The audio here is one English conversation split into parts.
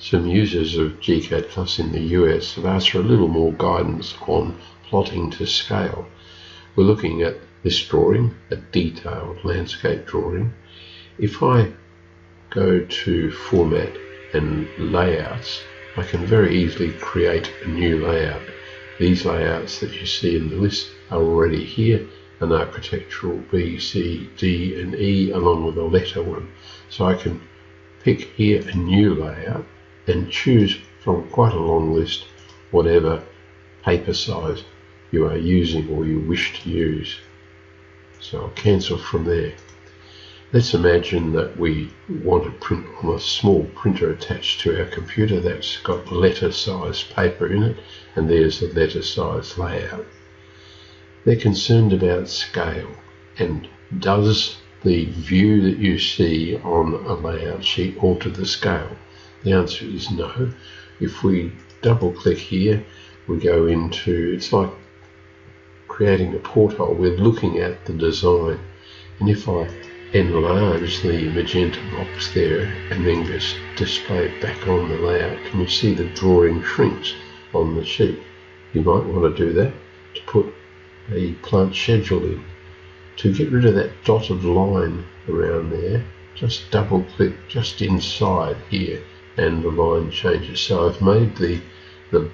Some users of gCADPlus in the US have asked for a little more guidance on plotting to scale. We're looking at this drawing, a detailed landscape drawing. If I go to Format and Layouts, I can very easily create a new layout. These layouts that you see in the list are already here, an architectural B, C, D and E along with a letter one. So I can pick here a new layout and choose from quite a long list whatever paper size you are using or you wish to use. So I'll cancel from there. Let's imagine that we want to print on a small printer attached to our computer that's got letter size paper in it, and there's the letter size layout. They're concerned about scale, and does the view that you see on a layout sheet alter the scale? The answer is no. If we double click here, we go into, it's like creating a porthole. We're looking at the design, and if I enlarge the magenta box there and then just display it back on the layout, can you see the drawing shrinks on the sheet? You might want to do that to put a plant schedule in. To get rid of that dotted line around there, just double click just inside here and the line changes. So I've made the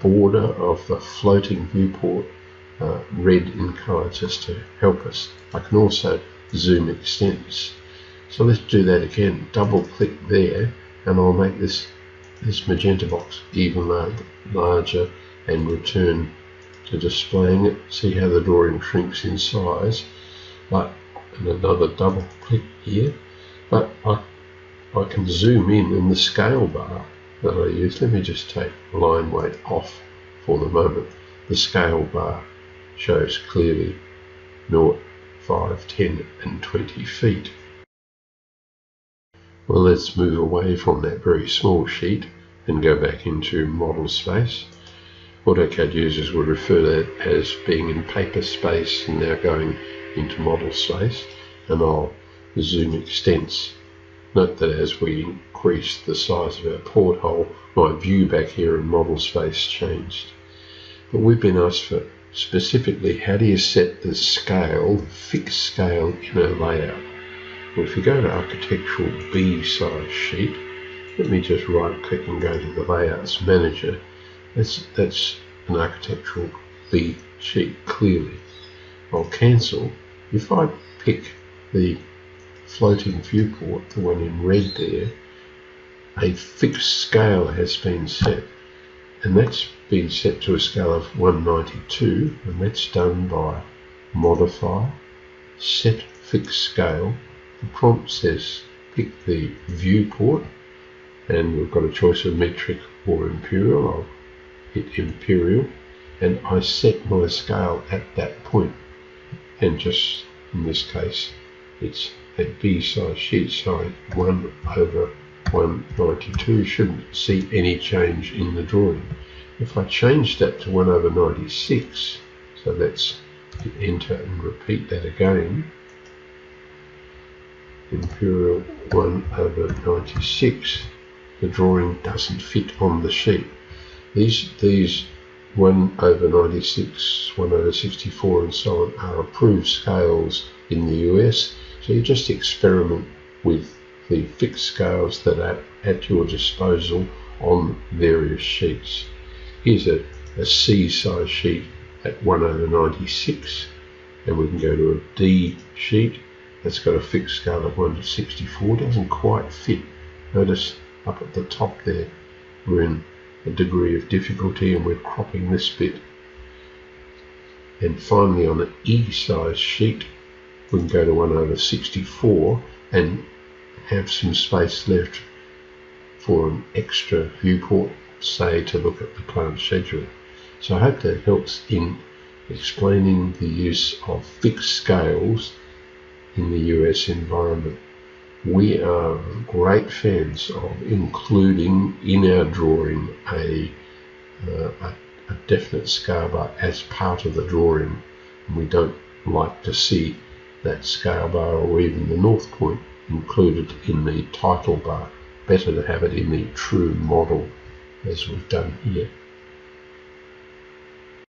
border of the floating viewport red in colour just to help us. I can also zoom extents. So let's do that again. Double click there and I'll make this magenta box even larger and return to displaying it. See how the drawing shrinks in size. And another double click here. But I can zoom in, and the scale bar that I use, let me just take line weight off for the moment. The scale bar shows clearly 0, 5, 10 and 20 feet. Well, let's move away from that very small sheet and go back into model space. AutoCAD users would refer to that as being in paper space and now going into model space, and I'll zoom extents. Note that as we increase the size of our porthole, my view back here in model space changed. But we've been asked for specifically, how do you set the scale, the fixed scale in a layout? Well, if you go to architectural B size sheet, let me just right click and go to the layouts manager. That's an architectural B sheet clearly. I'll cancel. If I pick the floating viewport, the one in red there, a fixed scale has been set, and that's been set to a scale of 192, and that's done by modify, set fixed scale. The prompt says pick the viewport, and we've got a choice of metric or imperial. I'll hit Imperial, and I set my scale at that point, and just in this case it's a B size sheet, so 1/192, shouldn't see any change in the drawing. If I change that to 1/96, so let's hit enter and repeat that again, Imperial 1/96, the drawing doesn't fit on the sheet. These 1/96, 1/64 and so on are approved scales in the US, so you just experiment with the fixed scales that are at your disposal on various sheets. Here's a C size sheet at 1/96, and we can go to a D sheet that's got a fixed scale of 1/64. Doesn't quite fit. Notice up at the top there we're in a degree of difficulty and we're cropping this bit. And finally on an E size sheet we can go to 1/64 and have some space left for an extra viewport, say to look at the plant schedule. So I hope that helps in explaining the use of fixed scales in the US environment. We are great fans of including in our drawing a definite scale bar as part of the drawing, and we don't like to see that scale bar or even the north point included in the title bar. better to have it in the true model as we've done here.